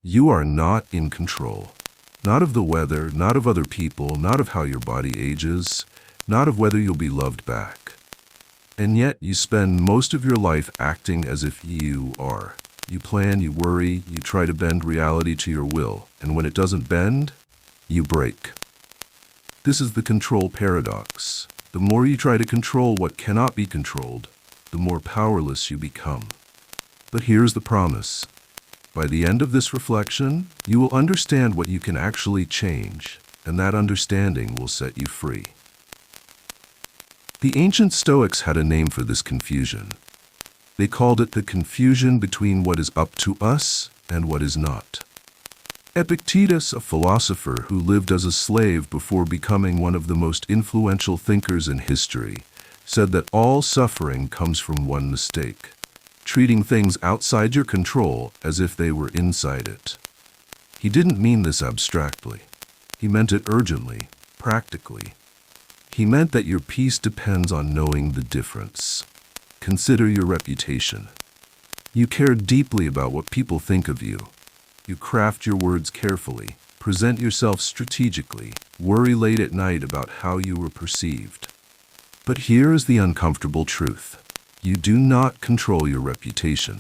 You are not in control. Not of the weather, not of other people, not of how your body ages, not of whether you'll be loved back. And yet you spend most of your life acting as if you are. You plan, you worry, you try to bend reality to your will, and when it doesn't bend, you break. This is the control paradox. The more you try to control what cannot be controlled, the more powerless you become. But here's the promise. By the end of this reflection, you will understand what you can actually change, and that understanding will set you free. The ancient Stoics had a name for this confusion. They called it the confusion between what is up to us and what is not. Epictetus, a philosopher who lived as a slave before becoming one of the most influential thinkers in history, said that all suffering comes from one mistake: treating things outside your control as if they were inside it. He didn't mean this abstractly. He meant it urgently, practically. He meant that your peace depends on knowing the difference. Consider your reputation. You care deeply about what people think of you. You craft your words carefully, present yourself strategically, worry late at night about how you were perceived. But here is the uncomfortable truth. You do not control your reputation.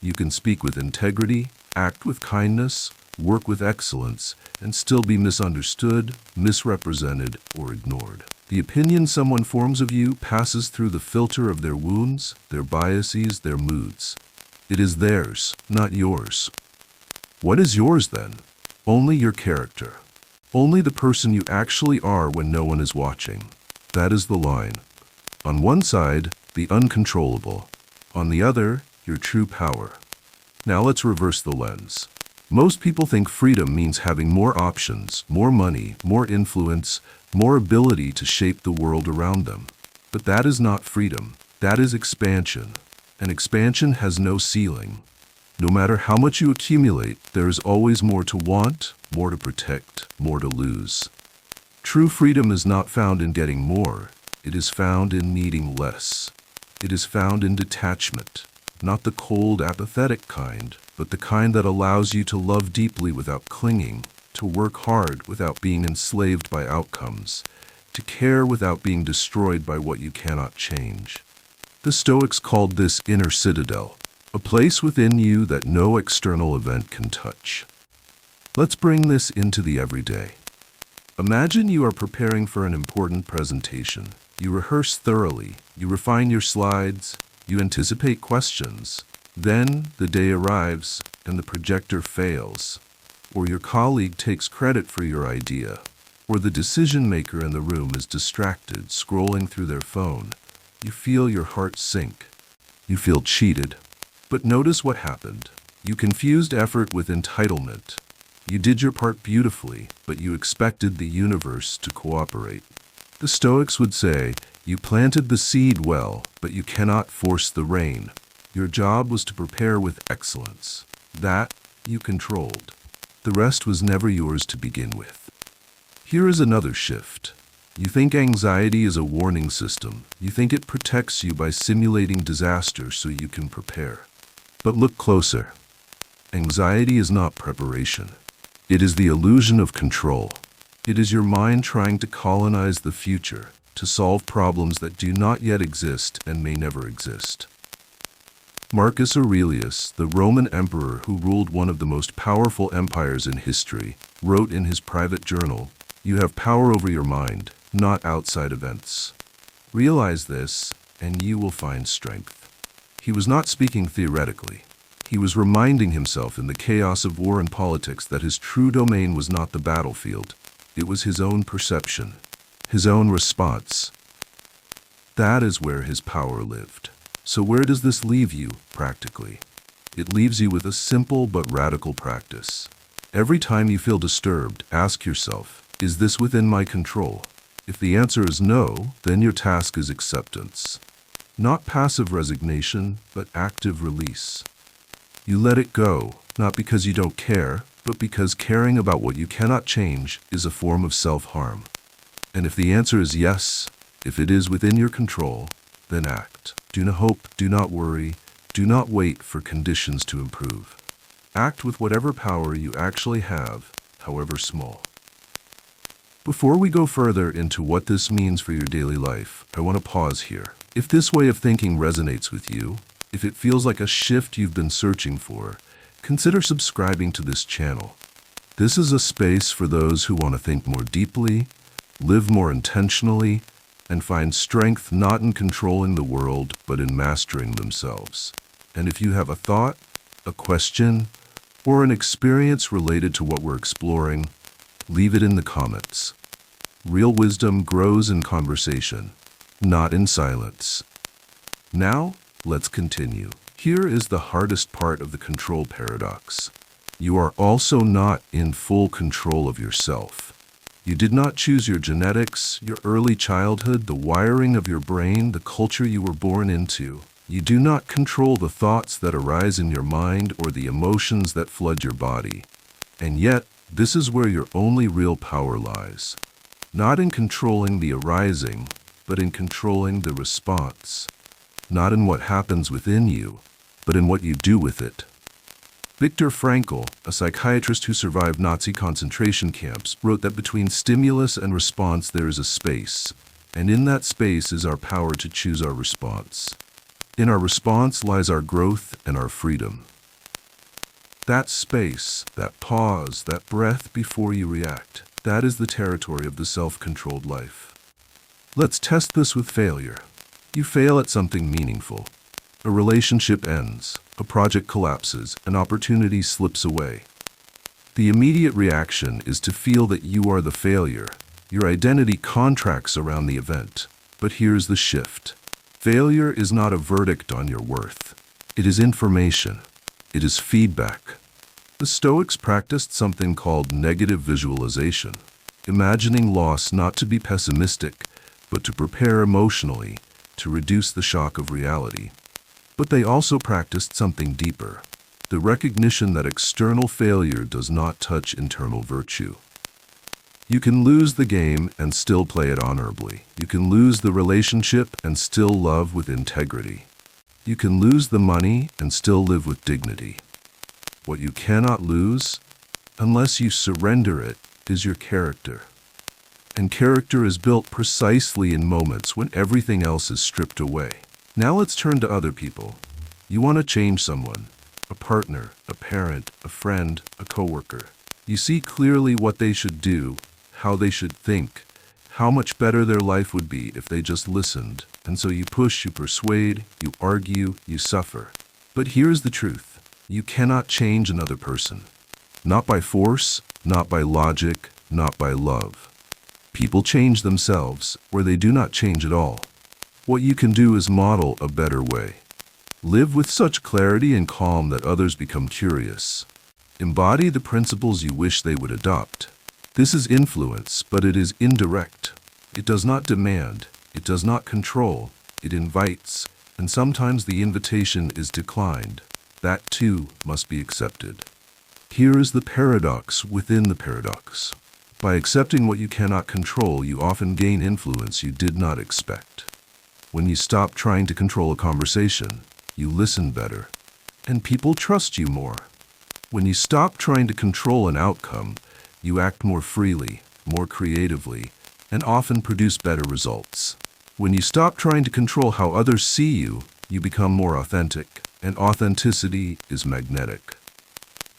You can speak with integrity, act with kindness, work with excellence, and still be misunderstood, misrepresented, or ignored. The opinion someone forms of you passes through the filter of their wounds, their biases, their moods. It is theirs, not yours. What is yours then? Only your character. Only the person you actually are when no one is watching. That is the line. On one side, the uncontrollable. On the other, your true power. Now let's reverse the lens. Most people think freedom means having more options, more money, more influence, more ability to shape the world around them. But that is not freedom. That is expansion. And expansion has no ceiling. No matter how much you accumulate, there is always more to want, more to protect, more to lose. True freedom is not found in getting more. It is found in needing less. It is found in detachment, not the cold, apathetic kind, but the kind that allows you to love deeply without clinging, to work hard without being enslaved by outcomes, to care without being destroyed by what you cannot change. The Stoics called this inner citadel, a place within you that no external event can touch. Let's bring this into the everyday. Imagine you are preparing for an important presentation. You rehearse thoroughly, you refine your slides, you anticipate questions. Then the day arrives and the projector fails, or your colleague takes credit for your idea, or the decision maker in the room is distracted, scrolling through their phone. You feel your heart sink. You feel cheated. But notice what happened. You confused effort with entitlement. You did your part beautifully, but you expected the universe to cooperate. The Stoics would say, you planted the seed well, but you cannot force the rain. Your job was to prepare with excellence. That you controlled. The rest was never yours to begin with. Here is another shift. You think anxiety is a warning system. You think it protects you by simulating disaster so you can prepare. But look closer. Anxiety is not preparation. It is the illusion of control. It is your mind trying to colonize the future, to solve problems that do not yet exist and may never exist. Marcus Aurelius, the Roman emperor who ruled one of the most powerful empires in history, wrote in his private journal, "You have power over your mind, not outside events. Realize this, and you will find strength." He was not speaking theoretically. He was reminding himself in the chaos of war and politics that his true domain was not the battlefield. It was his own perception, his own response. That is where his power lived. So where does this leave you, practically? It leaves you with a simple but radical practice. Every time you feel disturbed, ask yourself, is this within my control? If the answer is no, then your task is acceptance. Not passive resignation, but active release. You let it go, not because you don't care, but because caring about what you cannot change is a form of self-harm. And if the answer is yes, if it is within your control, then act. Do not hope, do not worry, do not wait for conditions to improve. Act with whatever power you actually have, however small. Before we go further into what this means for your daily life, I want to pause here. If this way of thinking resonates with you, if it feels like a shift you've been searching for, consider subscribing to this channel. This is a space for those who want to think more deeply, live more intentionally, and find strength not in controlling the world, but in mastering themselves. And if you have a thought, a question, or an experience related to what we're exploring, leave it in the comments. Real wisdom grows in conversation, not in silence. Now, let's continue. Here is the hardest part of the control paradox. You are also not in full control of yourself. You did not choose your genetics, your early childhood, the wiring of your brain, the culture you were born into. You do not control the thoughts that arise in your mind or the emotions that flood your body. And yet, this is where your only real power lies. Not in controlling the arising, but in controlling the response. Not in what happens within you, but in what you do with it. Viktor Frankl, a psychiatrist who survived Nazi concentration camps, wrote that between stimulus and response there is a space, and in that space is our power to choose our response. In our response lies our growth and our freedom. That space, that pause, that breath before you react, that is the territory of the self-controlled life. Let's test this with failure. You fail at something meaningful. A relationship ends, a project collapses, an opportunity slips away. The immediate reaction is to feel that you are the failure. Your identity contracts around the event. But here's the shift. Failure is not a verdict on your worth. It is information. It is feedback. The Stoics practiced something called negative visualization, imagining loss not to be pessimistic, but to prepare emotionally, to reduce the shock of reality. But they also practiced something deeper, the recognition that external failure does not touch internal virtue. You can lose the game and still play it honorably. You can lose the relationship and still love with integrity. You can lose the money and still live with dignity. What you cannot lose, unless you surrender it, is your character. And character is built precisely in moments when everything else is stripped away. Now let's turn to other people. You want to change someone, a partner, a parent, a friend, a coworker. You see clearly what they should do, how they should think, how much better their life would be if they just listened. And so you push, you persuade, you argue, you suffer. But here's the truth. You cannot change another person. Not by force, not by logic, not by love. People change themselves, or they do not change at all. What you can do is model a better way. Live with such clarity and calm that others become curious. Embody the principles you wish they would adopt. This is influence, but it is indirect. It does not demand. It does not control. It invites, and sometimes the invitation is declined. That too must be accepted. Here is the paradox within the paradox. By accepting what you cannot control, you often gain influence you did not expect. When you stop trying to control a conversation, you listen better, and people trust you more. When you stop trying to control an outcome, you act more freely, more creatively, and often produce better results. When you stop trying to control how others see you, you become more authentic, and authenticity is magnetic.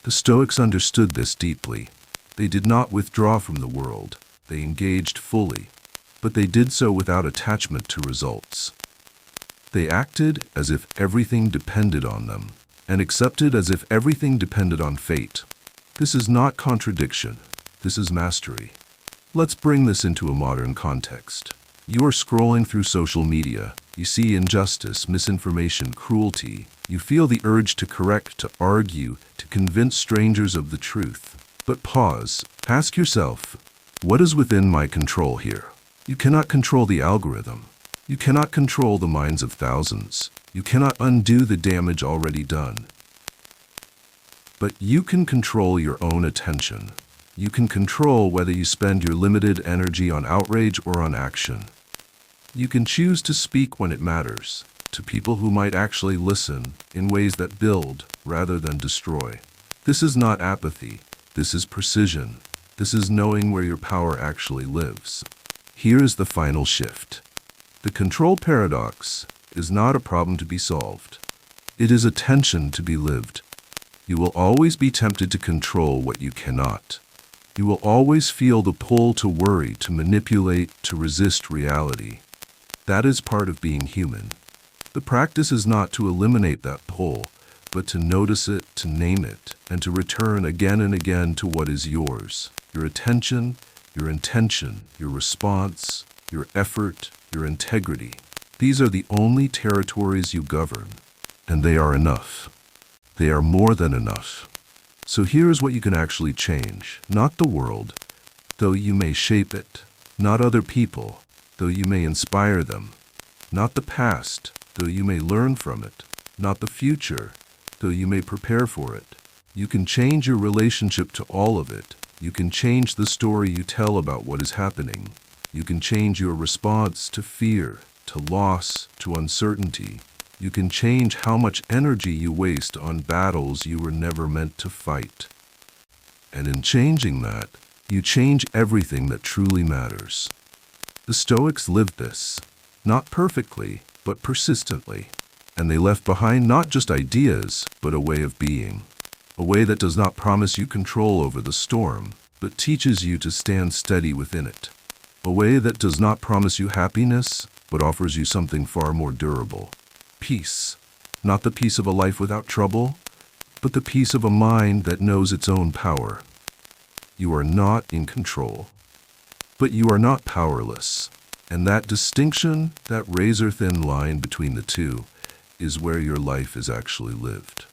The Stoics understood this deeply. They did not withdraw from the world. They engaged fully, but they did so without attachment to results. They acted as if everything depended on them, and accepted as if everything depended on fate. This is not contradiction. This is mastery. Let's bring this into a modern context. You are scrolling through social media. You see injustice, misinformation, cruelty. You feel the urge to correct, to argue, to convince strangers of the truth. But pause. Ask yourself, what is within my control here? You cannot control the algorithm. You cannot control the minds of thousands. You cannot undo the damage already done. But you can control your own attention. You can control whether you spend your limited energy on outrage or on action. You can choose to speak when it matters, to people who might actually listen, in ways that build rather than destroy. This is not apathy. This is precision. This is knowing where your power actually lives. Here is the final shift. The control paradox is not a problem to be solved. It is a tension to be lived. You will always be tempted to control what you cannot. You will always feel the pull to worry, to manipulate, to resist reality. That is part of being human. The practice is not to eliminate that pull, but to notice it, to name it, and to return again and again to what is yours. Your attention, your intention, your response, your effort, your integrity. These are the only territories you govern, and they are enough. They are more than enough. So here is what you can actually change. Not the world, though you may shape it. Not other people, though you may inspire them. Not the past, though you may learn from it. Not the future, though you may prepare for it. You can change your relationship to all of it. You can change the story you tell about what is happening. You can change your response to fear, to loss, to uncertainty. You can change how much energy you waste on battles you were never meant to fight. And in changing that, you change everything that truly matters. The Stoics lived this, not perfectly, but persistently. And they left behind not just ideas, but a way of being. A way that does not promise you control over the storm, but teaches you to stand steady within it. A way that does not promise you happiness, but offers you something far more durable. Peace. Not the peace of a life without trouble, but the peace of a mind that knows its own power. You are not in control, but you are not powerless. And that distinction, that razor-thin line between the two, is where your life is actually lived.